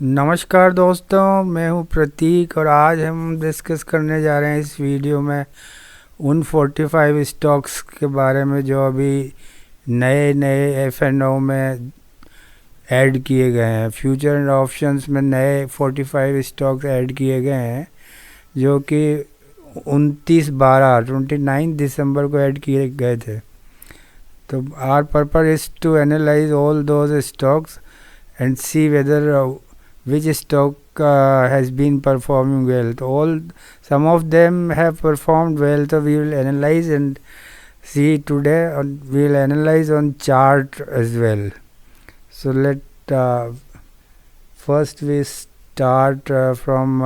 नमस्कार दोस्तों, मैं हूं प्रतीक और आज हम डिस्कस करने जा रहे हैं इस वीडियो में उन 45 स्टॉक्स के बारे में जो अभी नए नए एफ&ओ में ऐड किए गए हैं। फ्यूचर एंड ऑप्शंस में नए 45 स्टॉक्स ऐड किए गए हैं जो कि 29 दिसंबर को ऐड किए गए थे। तो our purpose is to analyse all those stocks and see whether which stock has been performing well. So some of them have performed well, so we will analyze and see today. We will analyze on chart as well. So first we start from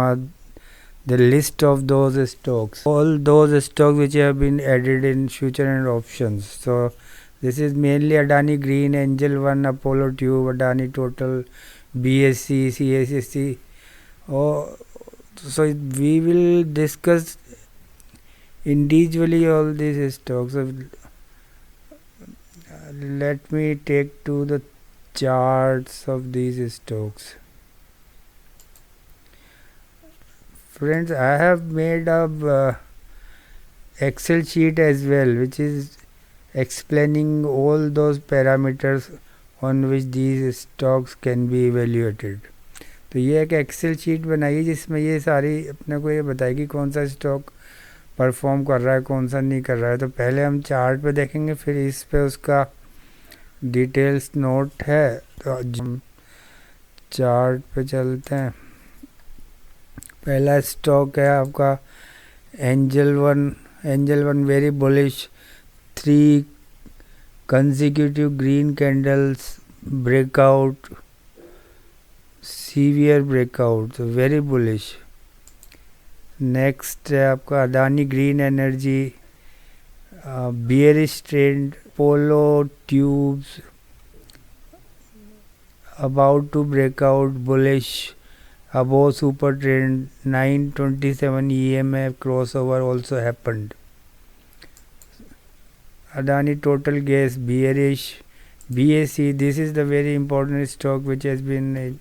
the list of those stocks. All those stocks which have been added in future and options. So this is mainly Adani Green, Angel One, Apollo Tube, Adani Total, BSC, CSSC. So we will discuss individually all these stocks. So let me take to the charts of these stocks. Friends, I have made a Excel sheet as well, which is explaining all those parameters on which these stocks can be evaluated. तो ये एक Excel sheet बनाई जिसमें ये सारी अपने को ये बताएगी कौन सा स्टॉक परफॉर्म कर रहा है, कौन सा नहीं कर रहा है। तो पहले हम चार्ट पे देखेंगे, फिर इस पे उसका डिटेल्स नोट है। तो हम चार्ट पे चलते हैं। पहला स्टॉक है आपका angel One very bullish, 3 consecutive green candles breakout, severe breakout, so very bullish. Next है आपका Adani green energy, bearish trend, polo tubes about to break out, bullish, above super trend, 927 EMA crossover also happened. Adani Total Gas bearish, BSC, this is the very important stock which has been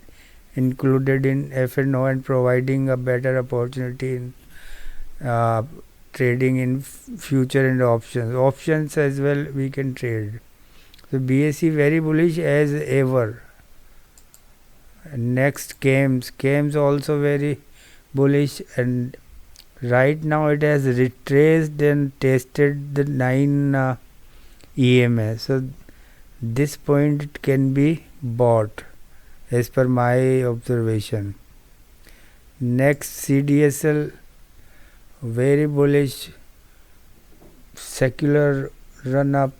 included in F&O and providing a better opportunity in trading in future and options as well we can trade. So BSC very bullish as ever. Next CAMS also very bullish, and right now it has retraced and tested the 9 EMA. So this point it can be bought as per my observation. Next CDSL very bullish, secular run up,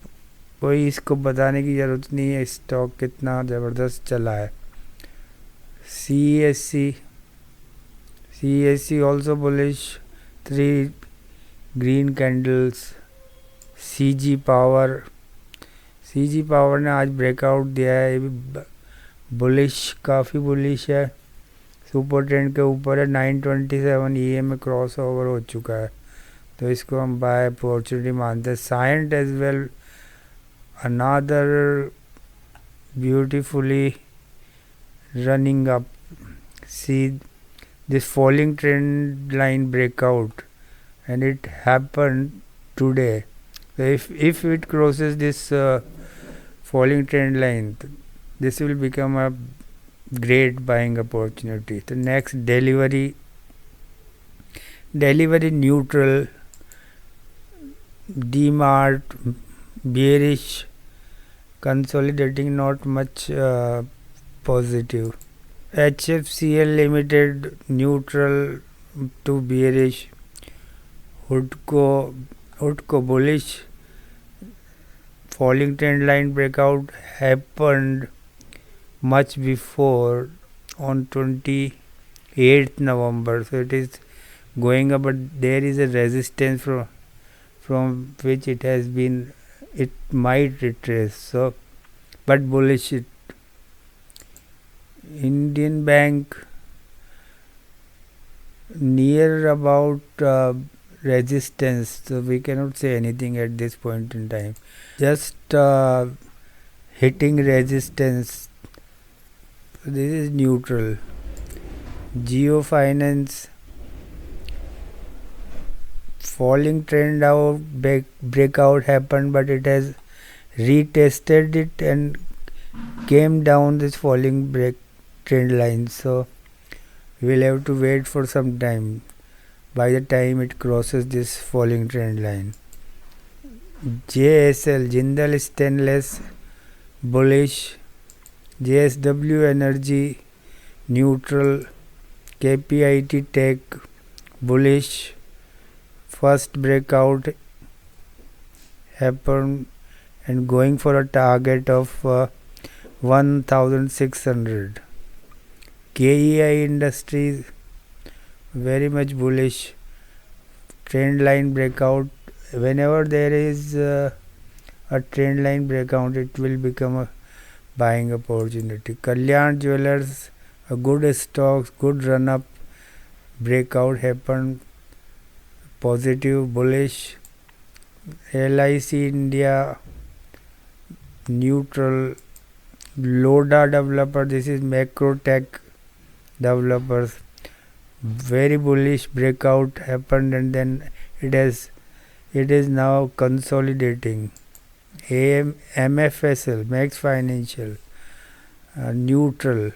कोई इसको बताने की ज़रूरत नहीं है stock कितना ज़बरदस्त चला है. CSC also bullish, 3 green candles. CG power ने आज ब्रेकआउट दिया है, ये भी बुलिश, काफ़ी बुलिश है, सुपर ट्रेंड के ऊपर है, 927 EM में क्रॉस ओवर हो चुका है, तो इसको हम बाय अपॉर्चुनिटी मानते हैं. Cyient as well another beautifully running up. See this falling trend line breakout, and it happened today. So if it crosses this falling trend line, this will become a great buying opportunity. The next delivery neutral, DMart bearish, consolidating, not much positive. HFCL Limited neutral to bearish. Hudco bullish, falling trend line breakout happened much before on 28th November, so it is going up, but there is a resistance from which it might retrace, so but bullish it. Indian Bank near about resistance, so we cannot say anything at this point in time, just hitting resistance. This is neutral. Geo Finance falling trend out breakout happened, but it has retested it and came down this falling trend line. So we'll have to wait for some time by the time it crosses this falling trend line. JSL Jindal Stainless bullish, JSW Energy neutral, KPIT Tech bullish. First breakout happened and going for a target of 1600. KEI Industries very much bullish, trend line breakout. Whenever there is a trend line breakout, it will become a buying opportunity. Kalyan Jewelers, a good stocks, good run up, breakout happened, positive bullish. LIC India neutral. Loda developer, this is macro tech developers, very bullish breakout happened and then it is now consolidating. MFSL Max Financial neutral.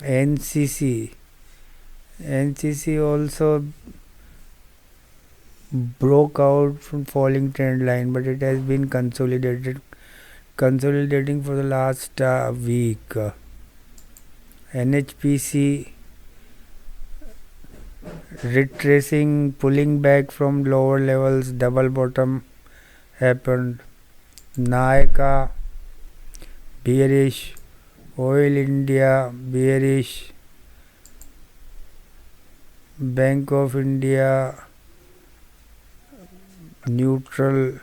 NCC also broke out from falling trend line, but it has been consolidating for the last week. NHPC retracing, pulling back from lower levels, double bottom happened. Nayaka bearish, Oil India bearish, Bank of India neutral,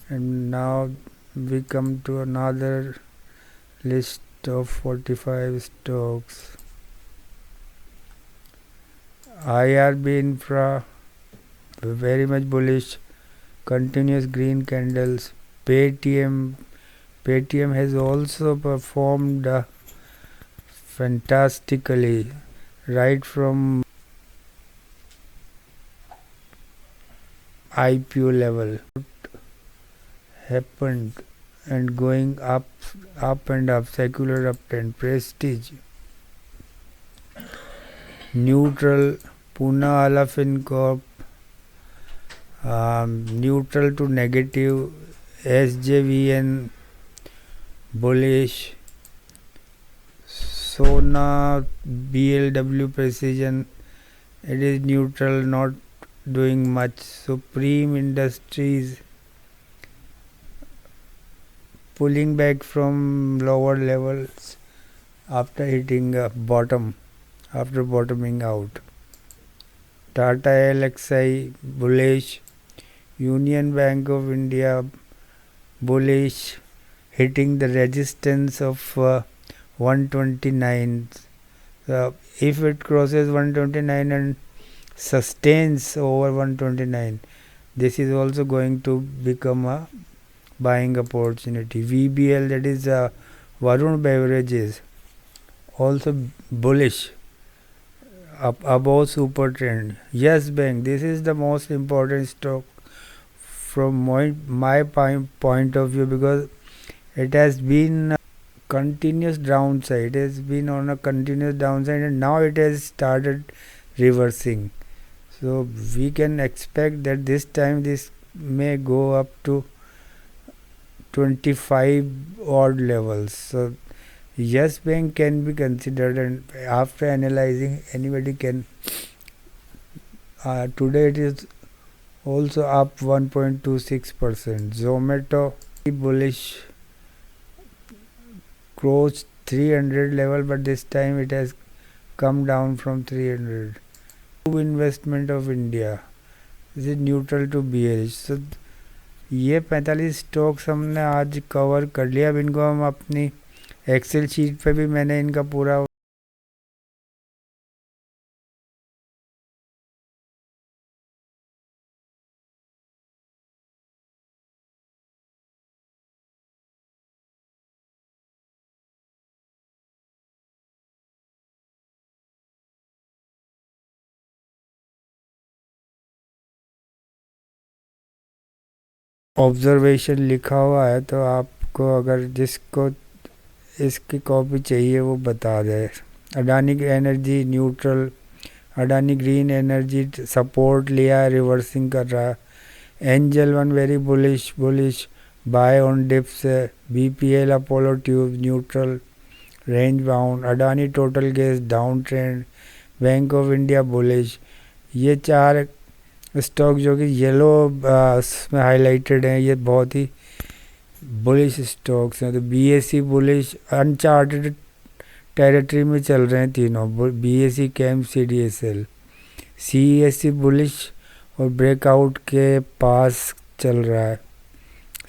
and now we come to another list of 45 stocks. IRB Infra very much bullish, continuous green candles. Paytm has also performed fantastically right from IPO level. Happened and going up and up, secular uptrend. Prestige neutral. Pune Alafin Corp neutral to negative. SJVN bullish. Sona BLW Precision, it is neutral, not doing much. Supreme Industries pulling back from lower levels after hitting a bottom, after bottoming out. Tata LXI bullish. Union Bank of India bullish, hitting the resistance of 129. If it crosses 129 and sustains over 129, this is also going to become a buying opportunity. VBL, that is Varun Beverages, also bullish, up above super trend. Yes Bank, this is the most important stock from my point of view, because it has been continuous downside. It has been on a continuous downside and now it has started reversing. So we can expect that this time this may go up to 25 odd levels. So Yes Bank can be considered, and after analyzing, anybody can. Today it is also up 1.26%. Zomato bullish, crossed 300 level, but this time it has come down from 300. Investment of India, this is neutral to bearish. So ये 45 stocks हमने आज cover कर लिया. अब इनको हम अपनी Excel sheet पे भी मैंने इनका पूरा ऑब्जर्वेशन लिखा हुआ है, तो आपको अगर जिसको इसकी कॉपी चाहिए वो बता दे। Adani energy neutral, Adani green energy support लिया है, रिवर्सिंग कर रहा है। Angel One very bullish, bullish buy on dips है। BPL Apollo tube neutral, range bound. Adani total gas down trend. Bank of India bullish. ये 4 स्टॉक जो कि येलो में हाईलाइटेड हैं, ये बहुत ही बुलिश स्टॉक्स हैं। तो बीएससी बुलिश, अनचार्टेड टेरिटरी में चल रहे हैं तीनों, बीएससी कैम सीडीएसएल। सीईएससी बुलिश और ब्रेकआउट के पास चल रहा है।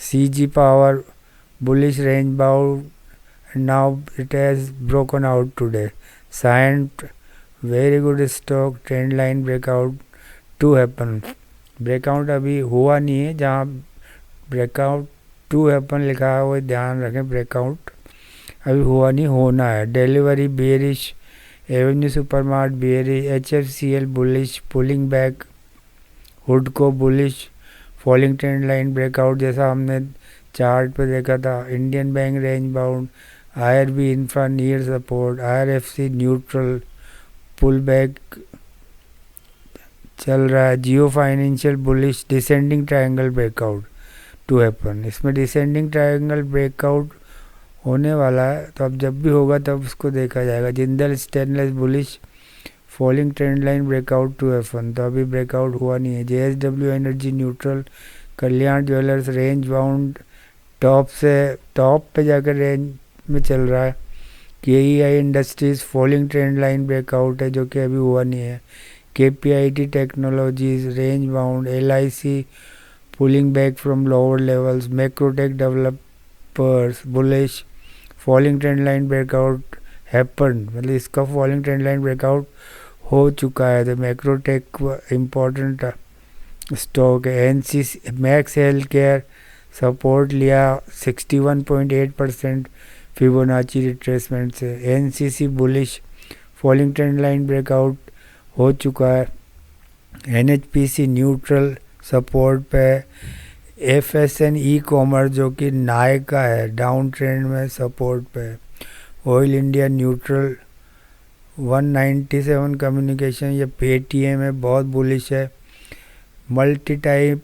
CG power bullish, range bound, now it has broken out today. Cyient very good stock, trend line breakout to happen. Breakout अभी हुआ नहीं है, जहाँ ब्रेकआउट टू हैपन लिखा है वो ध्यान रखें, ब्रेकआउट अभी हुआ नहीं, होना है। Delivery bearish, avenue supermart bearish, HFCL bullish, pulling back. हुडको bullish, falling trend line breakout जैसा हमने चार्ट पे देखा था। Indian bank range bound. IRB infra near support. IRFC neutral, pull back चल रहा है। Jio financial bullish, descending triangle breakout to happen. इसमें डिसेंडिंग ट्रायंगल ब्रेकआउट होने वाला है, तो अब जब भी होगा तब उसको देखा जाएगा। Jindal stainless bullish, falling trend line breakout to happen, तो अभी ब्रेकआउट हुआ नहीं है। JSW energy neutral. Kalyan jewellers range bound, top पे जाकर रेंज में चल रहा है। KEI industries falling trend line breakout है, जो कि अभी हुआ नहीं है। KPIT technologies range bound. LIC pulling back from lower levels. Macrotech developers bullish, falling trend line breakout happened, मतलब इसका फॉलिंग ट्रेंड लाइन ब्रेकआउट हो चुका है। तो मैक्रोटेक इम्पोर्टेंट स्टॉक है। NCC max health care support लिया 61.8% फिबोनाची रिट्रेसमेंट से। NCC bullish, falling trend line breakout हो चुका है। एनएचपीसी न्यूट्रल सपोर्ट पे। एफएसएन ई कॉमर्स जो कि नाय का है, डाउन ट्रेंड में सपोर्ट पे। Oil India neutral. 197 कम्युनिकेशन, ये पेटीएम है, बहुत बुलिश है। मल्टी टाइप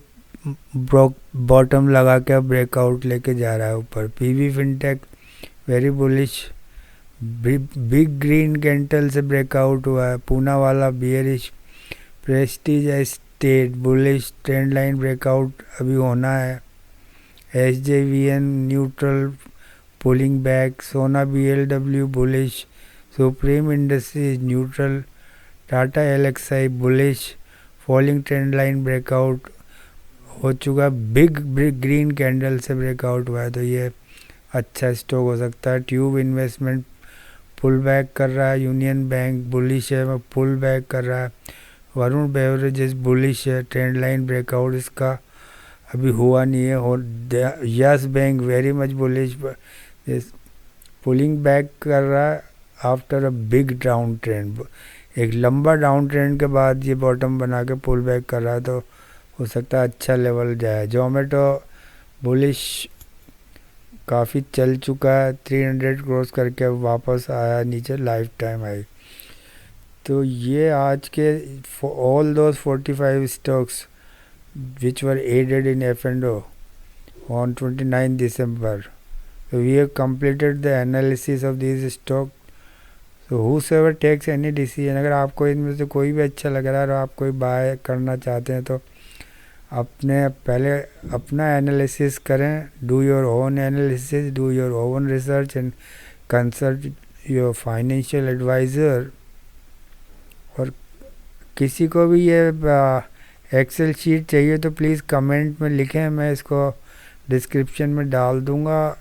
बॉटम लगा के ब्रेकआउट लेके जा रहा है ऊपर। PV fintech very bullish, big green candle से ब्रेकआउट हुआ है। Poonawalla bearish. Prestige estate bullish, trend line breakout अभी होना है। SJVN neutral, pulling back. Sona BLW bullish. Supreme industries neutral. Tata ELXSI bullish, falling trend line breakout हो चुका। Big green candle से breakout हुआ है, तो ये अच्छा स्टॉक हो सकता है। ट्यूब इन्वेस्टमेंट पुल बैक कर रहा है। यूनियन बैंक बुलिश है, पुल बैक कर रहा है। वरुण बेवरेजेस बुलिश है, ट्रेंड लाइन ब्रेकआउट इसका अभी हुआ नहीं है। Yes bank very much bullish, pulling back कर रहा है after a big down trend. एक लंबा डाउन ट्रेंड के बाद ये बॉटम बना के पुल बैक कर रहा है, तो हो सकता है अच्छा लेवल जाए। जोमेटो बुलिश काफ़ी चल चुका है, 300 क्रॉस करके वापस आया नीचे, लाइफ टाइम आई। तो ये आज के all those 45 stocks which were added in F&O on 29 December. So we have completed the analysis of these stock. So whosoever takes any decision, अगर आपको इनमें से कोई भी अच्छा लग रहा है और आप कोई बाय करना चाहते हैं, तो अपने पहले अपना एनालिसिस करें। Do your own analysis, do your own research and consult your financial advisor. और किसी को भी ये एक्सेल शीट चाहिए तो प्लीज़ कमेंट में लिखें, मैं इसको डिस्क्रिप्शन में डाल दूंगा।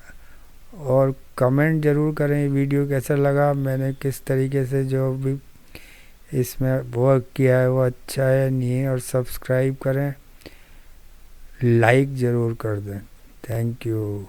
और कमेंट ज़रूर करें वीडियो कैसा लगा, मैंने किस तरीके से जो भी इसमें वर्क किया है वो अच्छा है नहीं है। और सब्सक्राइब करें, लाइक ज़रूर कर दें। Thank you.